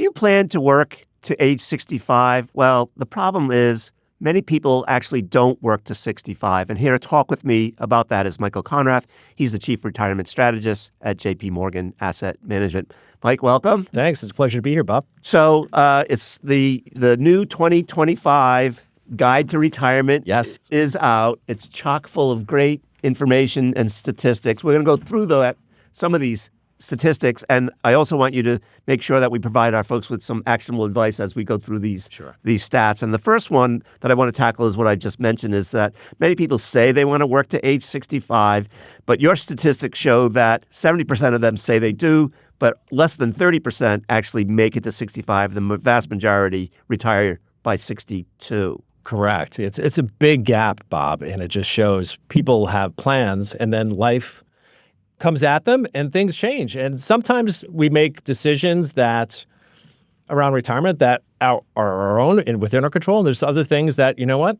you plan to work to age 65? Well, the problem is many people actually don't work to 65. And here to talk with me about that is Michael Conrath. He's the Chief Retirement Strategist at JP Morgan Asset Management. Mike, welcome. Thanks. It's a pleasure to be here, Bob. So it's the new 2025 Guide to Retirement is out. It's chock full of great information and statistics. We're going to go through some of these statistics, and I also want you to make sure that we provide our folks with some actionable advice as we go through these stats. And the first one that I want to tackle is what I just mentioned, is that many people say they want to work to age 65, but your statistics show that 70% of them say they do, but less than 30% actually make it to 65. The vast majority retire by 62. Correct. It's a big gap, Bob, and it just shows people have plans and then life comes at them and things change. And sometimes we make decisions that around retirement that are our own and within our control. And there's other things that, you know what,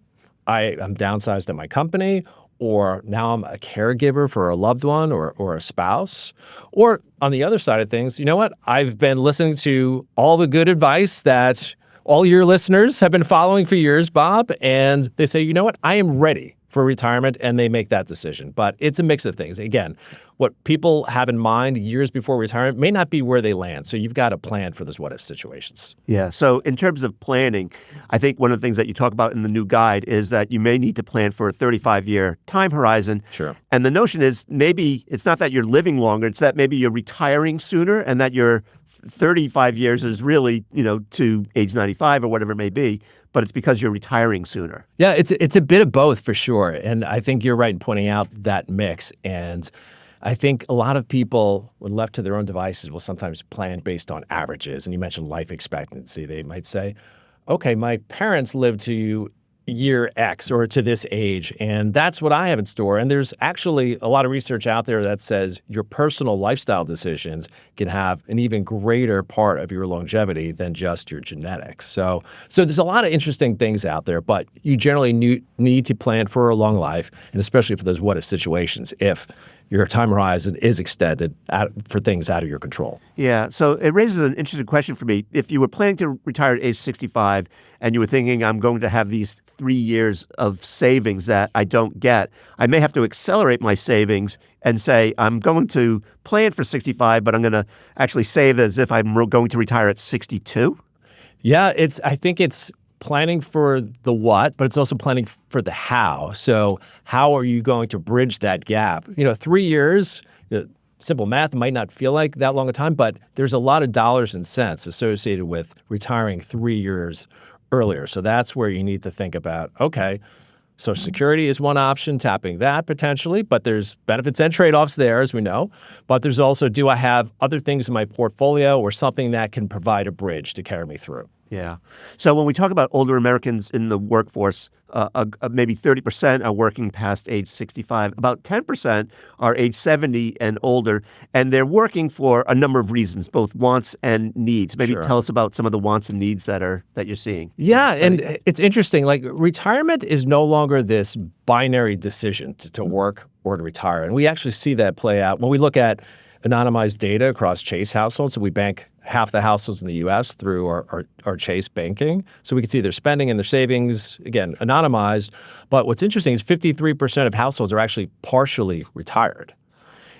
I'm downsized at my company, or now I'm a caregiver for a loved one or a spouse. Or on the other side of things, you know what, I've been listening to all the good advice that all your listeners have been following for years, Bob, and they say, you know what, I am ready for retirement, and they make that decision. But it's a mix of things. Again, what people have in mind years before retirement may not be where they land. So you've got to plan for those what-if situations. Yeah. So in terms of planning, I think one of the things that you talk about in the new guide is that you may need to plan for a 35-year time horizon. Sure. And the notion is maybe it's not that you're living longer, it's that maybe you're retiring sooner, and that your 35 years is really, to age 95 or whatever it may be, but it's because you're retiring sooner. Yeah, it's a bit of both for sure. And I think you're right in pointing out that mix. And I think a lot of people, when left to their own devices, will sometimes plan based on averages. And you mentioned life expectancy. They might say, okay, my parents lived to year X or to this age, and that's what I have in store. And there's actually a lot of research out there that says your personal lifestyle decisions can have an even greater part of your longevity than just your genetics. So there's a lot of interesting things out there, but you generally need to plan for a long life, and especially for those what-if situations if your time horizon is extended for things out of your control. Yeah, so it raises an interesting question for me. If you were planning to retire at age 65 and you were thinking, I'm going to have these 3 years of savings that I don't get, I may have to accelerate my savings and say, I'm going to plan for 65, but I'm going to actually save as if I'm going to retire at 62? Yeah, I think it's planning for the what, but it's also planning for the how. So how are you going to bridge that gap? 3 years, simple math might not feel like that long a time, but there's a lot of dollars and cents associated with retiring 3 years earlier. So that's where you need to think about, okay, Social Security is one option, tapping that potentially, but there's benefits and trade-offs there, as we know. But there's also, do I have other things in my portfolio or something that can provide a bridge to carry me through? Yeah. So when we talk about older Americans in the workforce, maybe 30% are working past age 65. About 10% are age 70 and older, and they're working for a number of reasons, both wants and needs. Maybe tell us about some of the wants and needs that you're seeing. Yeah, and it's interesting. Like, retirement is no longer this binary decision to work or to retire, and we actually see that play out when we look at anonymized data across Chase households. So we bank half the households in the U.S. through our Chase banking. So we can see their spending and their savings, again, anonymized. But what's interesting is 53% of households are actually partially retired,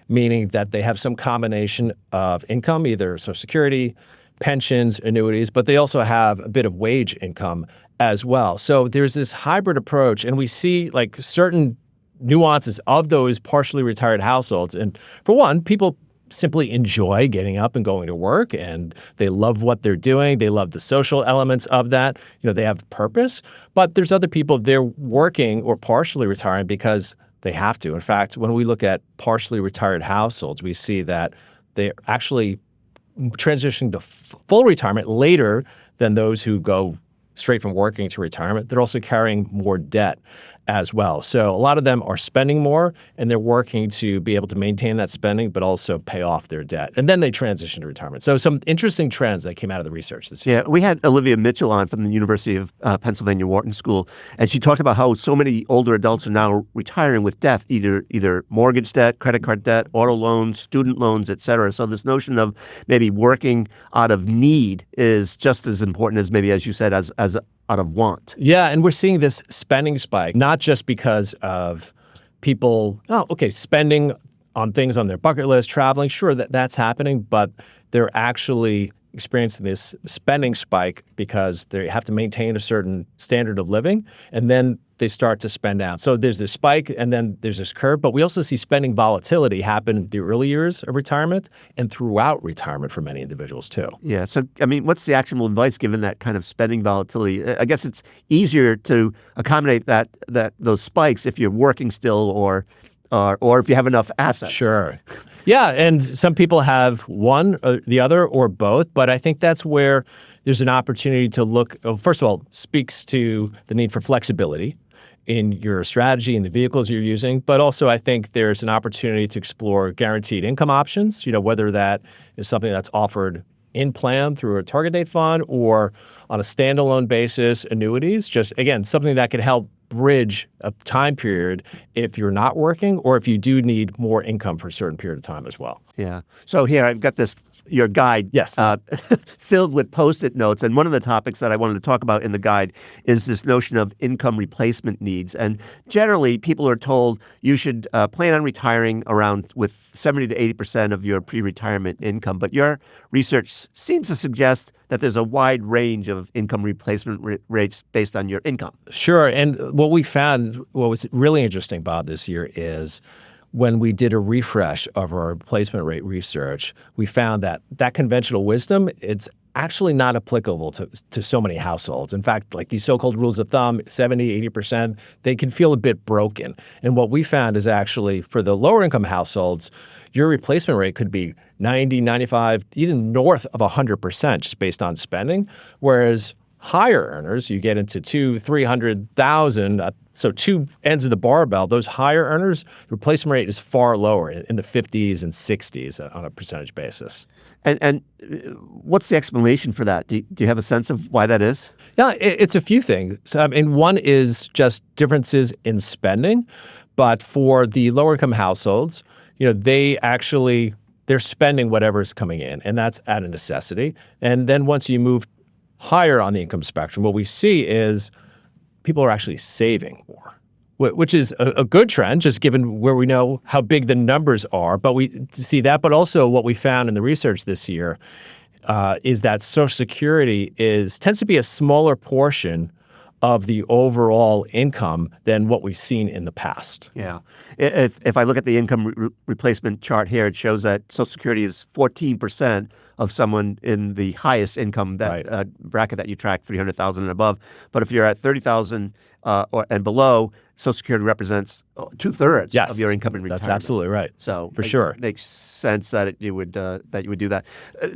meaning that they have some combination of income, either Social Security, pensions, annuities, but they also have a bit of wage income as well. So there's this hybrid approach, and we see like certain nuances of those partially retired households. And for one, people simply enjoy getting up and going to work, and they love what they're doing. They love the social elements of that. They have purpose. But there's other people, they're working or partially retiring because they have to. In fact, when we look at partially retired households, we see that they're actually transitioning to full retirement later than those who go straight from working to retirement. They're also carrying more debt as well. So a lot of them are spending more, and they're working to be able to maintain that spending, but also pay off their debt. And then they transition to retirement. So some interesting trends that came out of the research this year. Yeah, we had Olivia Mitchell on from the University of Pennsylvania Wharton School, and she talked about how so many older adults are now retiring with debt, either mortgage debt, credit card debt, auto loans, student loans, et cetera. So this notion of maybe working out of need is just as important as maybe, as you said, as out of want. Yeah, and we're seeing this spending spike, not just because of people, spending on things on their bucket list, traveling. Sure, that's happening, but they're actually experiencing this spending spike because they have to maintain a certain standard of living, and then they start to spend out. So there's this spike, and then there's this curve, but we also see spending volatility happen in the early years of retirement and throughout retirement for many individuals too. Yeah. So, I mean, what's the actionable advice given that kind of spending volatility? I guess it's easier to accommodate those spikes if you're working still or if you have enough assets. Sure. Yeah, and some people have one or the other or both, but I think that's where there's an opportunity to look, first of all, speaks to the need for flexibility in your strategy and the vehicles you're using, but also I think there's an opportunity to explore guaranteed income options, whether that is something that's offered in plan through a target date fund or on a standalone basis, annuities, just again, something that could help bridge a time period if you're not working or if you do need more income for a certain period of time as well. Yeah. So here I've got your guide, yes, filled with Post-it notes. And one of the topics that I wanted to talk about in the guide is this notion of income replacement needs. And generally, people are told you should plan on retiring around with 70 to 80% of your pre-retirement income. But your research seems to suggest that there's a wide range of income replacement rates based on your income. Sure. And what we found, what was really interesting, Bob, this year is when we did a refresh of our replacement rate research, we found that conventional wisdom, it's actually not applicable to so many households. In fact, like these so-called rules of thumb, 70, 80%, they can feel a bit broken. And what we found is actually for the lower income households, your replacement rate could be 90, 95, even north of 100% just based on spending. Whereas higher earners, you get into 200,000, 300,000, so two ends of the barbell, those higher earners, the replacement rate is far lower in the 50s and 60s on a percentage basis. And what's the explanation for that? Do you have a sense of why that is? Yeah, it's a few things. So, I mean, one is just differences in spending, but for the lower income households, they're spending whatever is coming in, and that's at a necessity. And then once you move higher on the income spectrum, what we see is people are actually saving more, which is a good trend, just given where we know how big the numbers are. But we see that. But also what we found in the research this year is that Social Security tends to be a smaller portion of the overall income than what we've seen in the past. Yeah. If I look at the income replacement chart here, it shows that Social Security is 14% of someone in the highest income bracket that you track, 300,000 and above. But if you're at 30,000 and below, Social Security represents 2/3 of your income in retirement. That's absolutely right. So for sure, it makes sense that you would do that.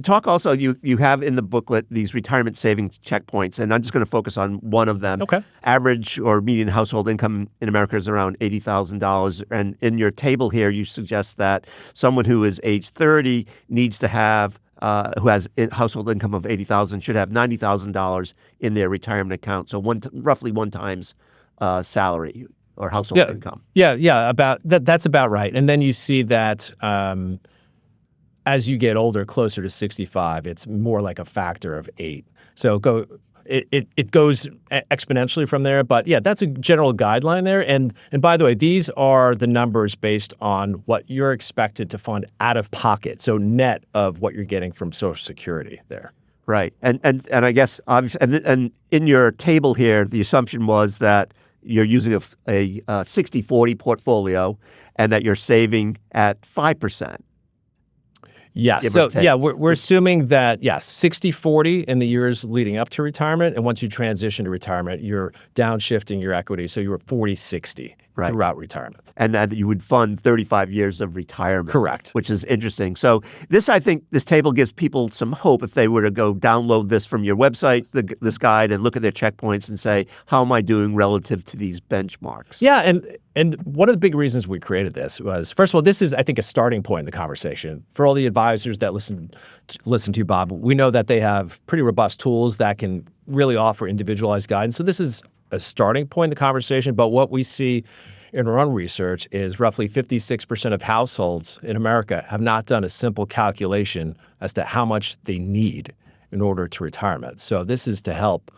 Talk also. You have in the booklet these retirement savings checkpoints, and I'm just going to focus on one of them. Okay. Average or median household income in America is around $80,000, and in your table here, you suggest that someone who is age 30 needs to have who has a household income of $80,000 should have $90,000 in their retirement account. So roughly one times salary or household income. Yeah, about that. That's about right. And then you see that as you get older, closer to 65, it's more like a factor of 8. So it goes exponentially from there. But yeah, that's a general guideline there. And by the way, these are the numbers based on what you're expected to fund out of pocket. So net of what you're getting from Social Security there. Right. And I guess obviously, and in your table here, the assumption was that you're using a 60-40 portfolio and that you're saving at 5%. Yeah. So we're assuming that 60-40 in the years leading up to retirement, and once you transition to retirement, you're downshifting your equity, so you're 40-60 throughout retirement. And that you would fund 35 years of retirement. Correct. Which is interesting. So I think this table gives people some hope if they were to go download this from your website, this guide, and look at their checkpoints and say, how am I doing relative to these benchmarks? Yeah, and one of the big reasons we created this was, first of all, this is, I think, a starting point in the conversation. For all the advisors that listen to you, Bob, we know that they have pretty robust tools that can really offer individualized guidance. So this is a starting point in the conversation, but what we see in our own research is roughly 56% of households in America have not done a simple calculation as to how much they need in order to retirement. So this is to help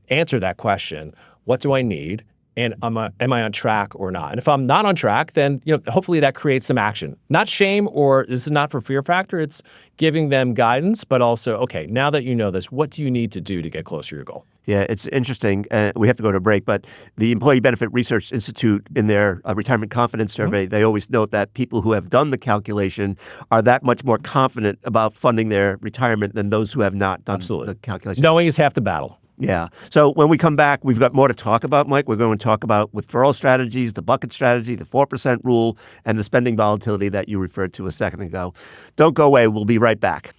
answer that question, what do I need? And am I on track or not? And if I'm not on track, then hopefully that creates some action. Not shame, or this is not for fear factor. It's giving them guidance, but also, okay, now that you know this, what do you need to do to get closer to your goal? Yeah, it's interesting. We have to go to a break, but the Employee Benefit Research Institute, in their retirement confidence survey, they always note that people who have done the calculation are that much more confident about funding their retirement than those who have not done the calculation. Knowing is half the battle. Yeah. So when we come back, we've got more to talk about, Mike. We're going to talk about withdrawal strategies, the bucket strategy, the 4% rule, and the spending volatility that you referred to a second ago. Don't go away. We'll be right back.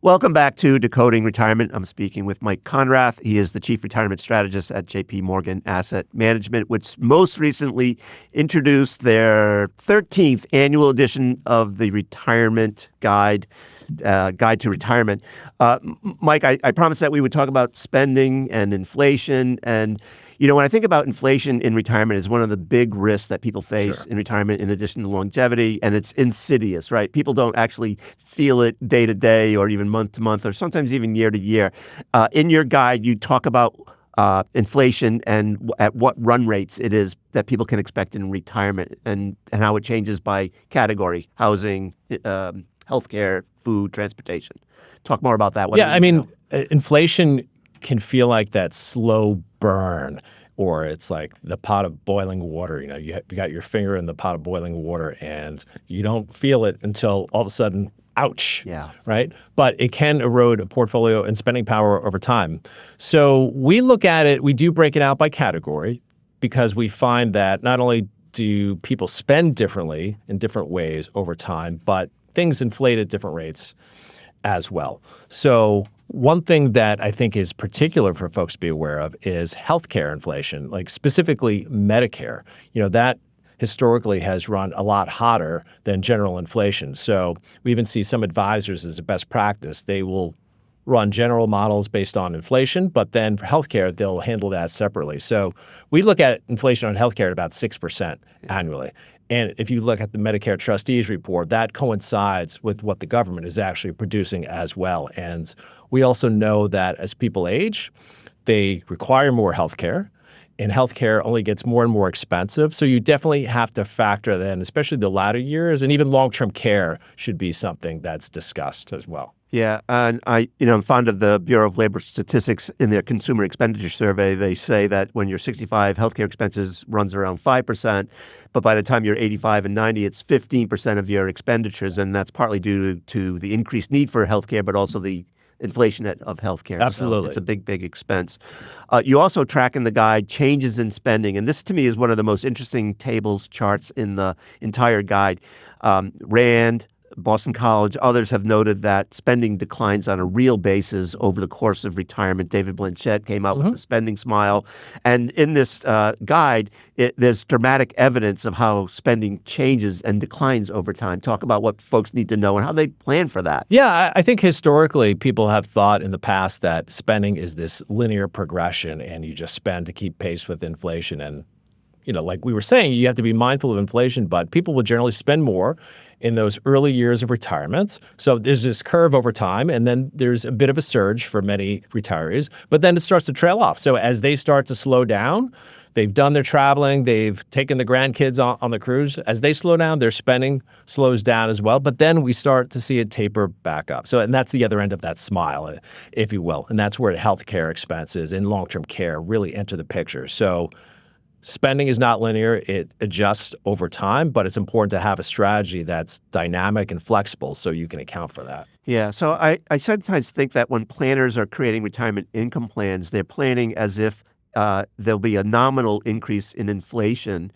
Welcome back to Decoding Retirement. I'm speaking with Mike Conrath. He is the Chief Retirement Strategist at J.P. Morgan Asset Management, which most recently introduced their 13th annual edition of the Retirement Guide to Retirement. Mike, I promised that we would talk about spending and inflation. And, when I think about inflation in retirement, is one of the big risks that people face in retirement, in addition to longevity. And it's insidious, right? People don't actually feel it day to day or even month to month or sometimes even year to year. In your guide, you talk about inflation and at what run rates it is that people can expect in retirement and how it changes by category: housing, healthcare, food, transportation. Talk more about that. Inflation can feel like that slow burn, or it's like the pot of boiling water. You got your finger in the pot of boiling water and you don't feel it until all of a sudden, ouch. Yeah. Right? But it can erode a portfolio and spending power over time. So we look at it, we do break it out by category, because we find that not only do people spend differently in different ways over time, but things inflate at different rates as well. So one thing that I think is particular for folks to be aware of is healthcare inflation, like specifically Medicare. That historically has run a lot hotter than general inflation. So we even see some advisors as a best practice. They will run general models based on inflation, but then for healthcare, they'll handle that separately. So we look at inflation on healthcare at about 6% annually. And if you look at the Medicare Trustees report, that coincides with what the government is actually producing as well. And we also know that as people age, they require more healthcare, and healthcare only gets more and more expensive. So you definitely have to factor that in, especially the latter years, and even long-term care should be something that's discussed as well. Yeah, and I'm fond of the Bureau of Labor Statistics in their consumer expenditure survey. They say that when you're 65, healthcare expenses runs around 5%, but by the time you're 85 and 90, it's 15% of your expenditures, and that's partly due to the increased need for healthcare, but also the inflation of healthcare. Absolutely. So it's a big expense. You also track in the guide changes in spending, and this to me is one of the most interesting tables, charts in the entire guide. Rand, Boston College, others have noted that spending declines on a real basis over the course of retirement. David Blanchett came out with the spending smile. And in this guide, there's dramatic evidence of how spending changes and declines over time. Talk about what folks need to know and how they plan for that. Yeah, I think historically people have thought in the past that spending is this linear progression and you just spend to keep pace with inflation. And like we were saying, you have to be mindful of inflation, but people will generally spend more in those early years of retirement. So there's this curve over time, and then there's a bit of a surge for many retirees, but then it starts to trail off. So as they start to slow down, they've done their traveling, they've taken the grandkids on the cruise. As they slow down, their spending slows down as well, but then we start to see it taper back up. And that's the other end of that smile, if you will, and that's where healthcare expenses and long-term care really enter the picture. So spending is not linear. It adjusts over time, but it's important to have a strategy that's dynamic and flexible so you can account for that. Yeah. So I sometimes think that when planners are creating retirement income plans, they're planning as if there'll be a nominal increase in inflation,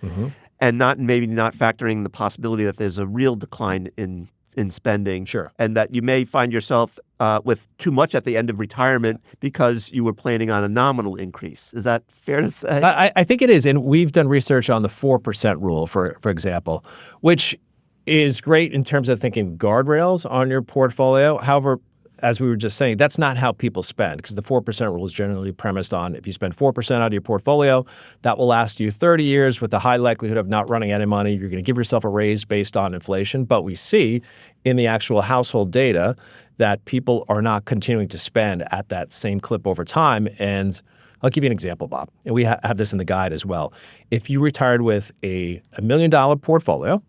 and maybe not factoring the possibility that there's a real decline in spending, and that you may find yourself with too much at the end of retirement because you were planning on a nominal increase. Is that fair to say? I think it is, and we've done research on the 4% rule, for example, which is great in terms of thinking guardrails on your portfolio. However, as we were just saying, that's not how people spend, because the 4% rule is generally premised on if you spend 4% out of your portfolio, that will last you 30 years with a high likelihood of not running out of money. You're going to give yourself a raise based on inflation. But we see in the actual household data that people are not continuing to spend at that same clip over time. And I'll give you an example, Bob. And we have this in the guide as well. If you retired with a $1 million portfolio,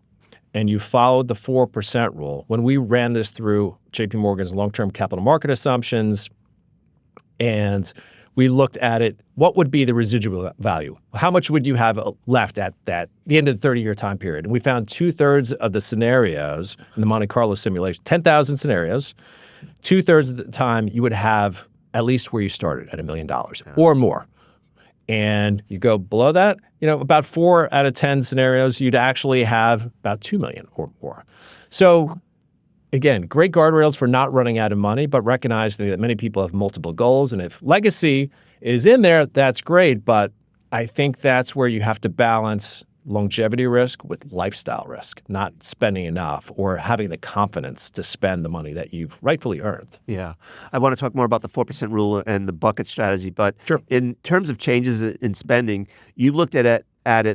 and you followed the 4% rule, when we ran this through JP Morgan's long-term capital market assumptions, and we looked at it, what would be the residual value? How much would you have left at the end of the 30-year time period? And we found 2/3 of the scenarios in the Monte Carlo simulation, 10,000 scenarios, 2/3 of the time you would have at least where you started at $1 million or more. And you go below that, about 4 out of 10 scenarios, you'd actually have about $2 million or more. So again, great guardrails for not running out of money, but recognizing that many people have multiple goals. And if legacy is in there, that's great. But I think that's where you have to balance longevity risk with lifestyle risk, not spending enough or having the confidence to spend the money that you've rightfully earned. Yeah. I want to talk more about the 4% rule and the bucket strategy, but in terms of changes in spending, you looked at it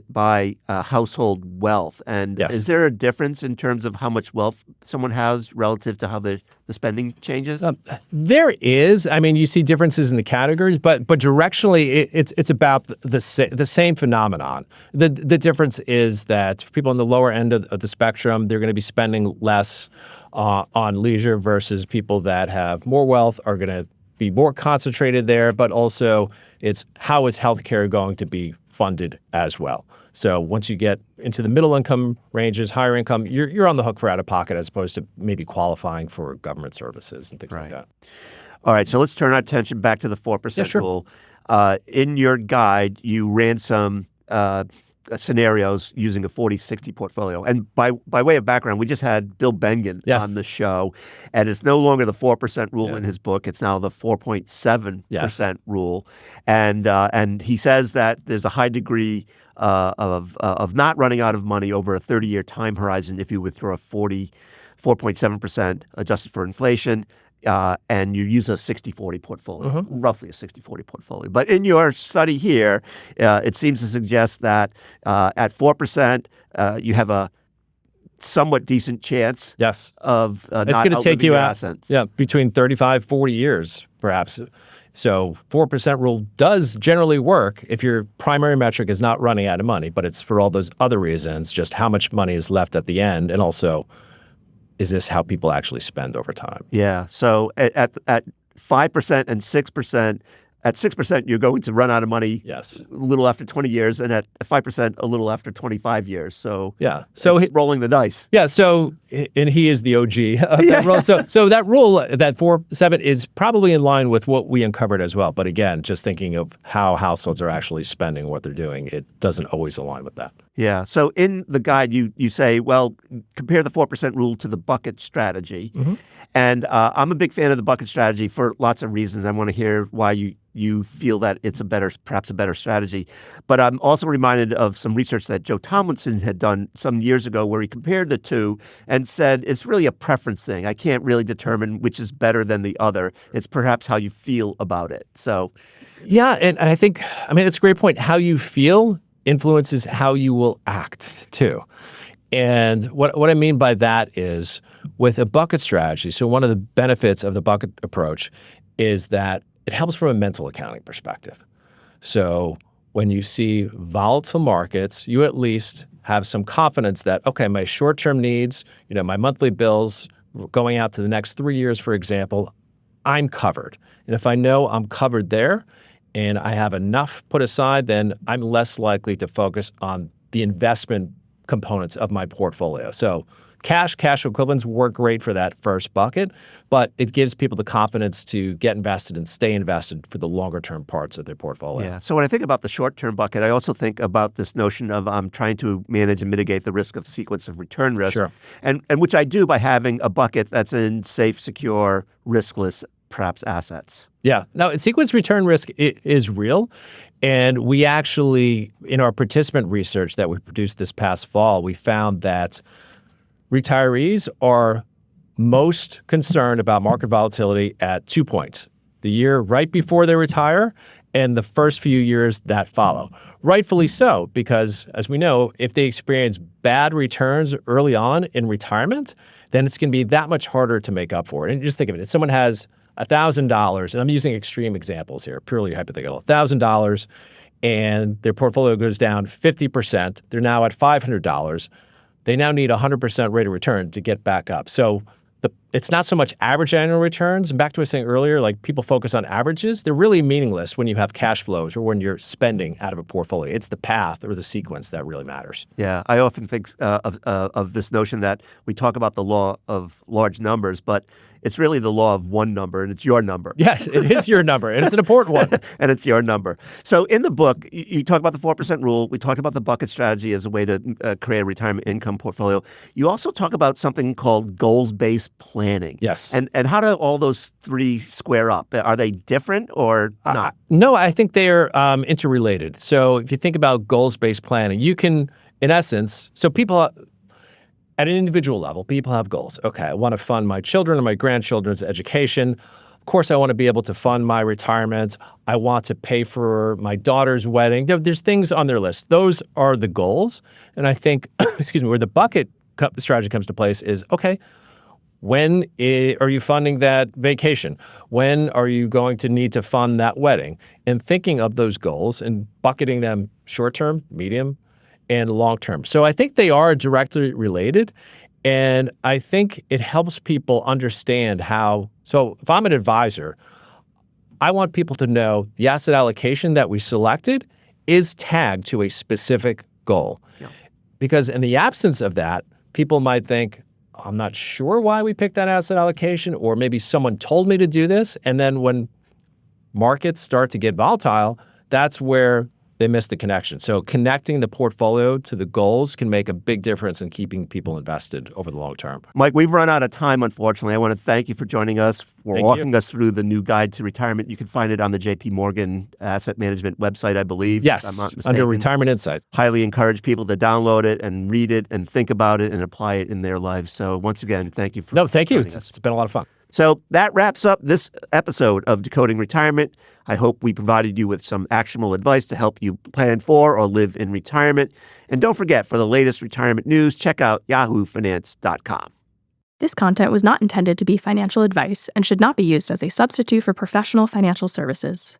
by household wealth. And is there a difference in terms of how much wealth someone has relative to how the spending changes? There is. I mean, you see differences in the categories, but directionally, it's about the same phenomenon. The difference is that for people on the lower end of the spectrum, they're going to be spending less on leisure versus people that have more wealth are going to be more concentrated there, but also it's how is healthcare going to be funded as well. So once you get into the middle income ranges, higher income, you're on the hook for out of pocket as opposed to maybe qualifying for government services and things like that. All right, so let's turn our attention back to the 4% rule. In your guide, you ran some scenarios using a 40-60 portfolio. And by way of background, we just had Bill Bengen on the show, and it's no longer the 4% rule in his book. It's now the 4.7% rule. And he says that there's a high degree of not running out of money over a 30-year time horizon if you withdraw 4.7% adjusted for inflation. And you use a 60-40 portfolio, roughly a 60-40 portfolio. But in your study here, it seems to suggest that at 4%, you have a somewhat decent chance of not outliving your assets. Yeah, between 35, 40 years, perhaps. So 4% rule does generally work if your primary metric is not running out of money, but it's for all those other reasons, just how much money is left at the end, and also is this how people actually spend over time? Yeah. So at 5% and 6%, at 6%, you're going to run out of money a little after 20 years, and at 5%, a little after 25 years. So so rolling the dice. Yeah. So, and he is the OG of that rule. So that rule, that 4.7, is probably in line with what we uncovered as well. But again, just thinking of how households are actually spending what they're doing, it doesn't always align with that. Yeah. So in the guide, you say, well, compare the 4% rule to the bucket strategy. And I'm a big fan of the bucket strategy for lots of reasons. I want to hear why you feel that it's perhaps a better strategy. But I'm also reminded of some research that Joe Tomlinson had done some years ago where he compared the two and said it's really a preference thing. I can't really determine which is better than the other. It's perhaps how you feel about it. So, yeah, and I think, it's a great point. How you feel influences how you will act too. And what I mean by that is with a bucket strategy, so one of the benefits of the bucket approach is that it helps from a mental accounting perspective. So when you see volatile markets, you at least have some confidence that, okay, my short-term needs, my monthly bills going out to the next 3 years, for example, I'm covered. And if I know I'm covered there and I have enough put aside, then I'm less likely to focus on the investment components of my portfolio. So cash equivalents work great for that first bucket, but it gives people the confidence to get invested and stay invested for the longer term parts of their portfolio. Yeah. So when I think about the short-term bucket, I also think about this notion of trying to manage and mitigate the risk of sequence of return risk. Sure. And which I do by having a bucket that's in safe, secure, riskless, perhaps assets. Yeah. Now, sequence return risk is real. And we actually, in our participant research that we produced this past fall, we found that retirees are most concerned about market volatility at 2 points: the year right before they retire and the first few years that follow. Rightfully so, because as we know, if they experience bad returns early on in retirement, then it's going to be that much harder to make up for it. And just think of it. If someone has $1,000, and I'm using extreme examples here, purely hypothetical, $1,000, and their portfolio goes down 50%, they're now at $500. They now need 100% rate of return to get back up. So it's not so much average annual returns. And back to what I was saying earlier, like people focus on averages. They're really meaningless when you have cash flows or when you're spending out of a portfolio. It's the path or the sequence that really matters. Yeah, I often think of this notion that we talk about the law of large numbers, but it's really the law of one number, and it's your number. Yes, it is your number, and it's an important one. And it's your number. So in the book, you talk about the 4% rule. We talked about the bucket strategy as a way to create a retirement income portfolio. You also talk about something called goals-based planning. Yes. And how do all those three square up? Are they different or not? No, I think they're interrelated. So if you think about goals-based planning, you can, in essence, so people at an individual level, people have goals. Okay, I want to fund my children and my grandchildren's education. Of course, I want to be able to fund my retirement. I want to pay for my daughter's wedding. There's things on their list. Those are the goals. And I think, where the bucket strategy comes to place is, okay, when are you funding that vacation? When are you going to need to fund that wedding? And thinking of those goals and bucketing them short-term, medium, and long-term. So I think they are directly related. And I think it helps people understand how. So if I'm an advisor, I want people to know the asset allocation that we selected is tagged to a specific goal. Yeah. Because in the absence of that, people might think, I'm not sure why we picked that asset allocation, or maybe someone told me to do this. And then when markets start to get volatile, that's where they miss the connection. So connecting the portfolio to the goals can make a big difference in keeping people invested over the long term. Mike, we've run out of time, unfortunately. I want to thank you for joining us, for walking us through the new guide to retirement. You can find it on the JP Morgan Asset Management website, I believe. Yes, if I'm not mistaken. Under Retirement Insights. Highly encourage people to download it and read it and think about it and apply it in their lives. So once again, thank you for thank you. joining us. It's been a lot of fun. So that wraps up this episode of Decoding Retirement. I hope we provided you with some actionable advice to help you plan for or live in retirement. And don't forget, for the latest retirement news, check out yahoofinance.com. This content was not intended to be financial advice and should not be used as a substitute for professional financial services.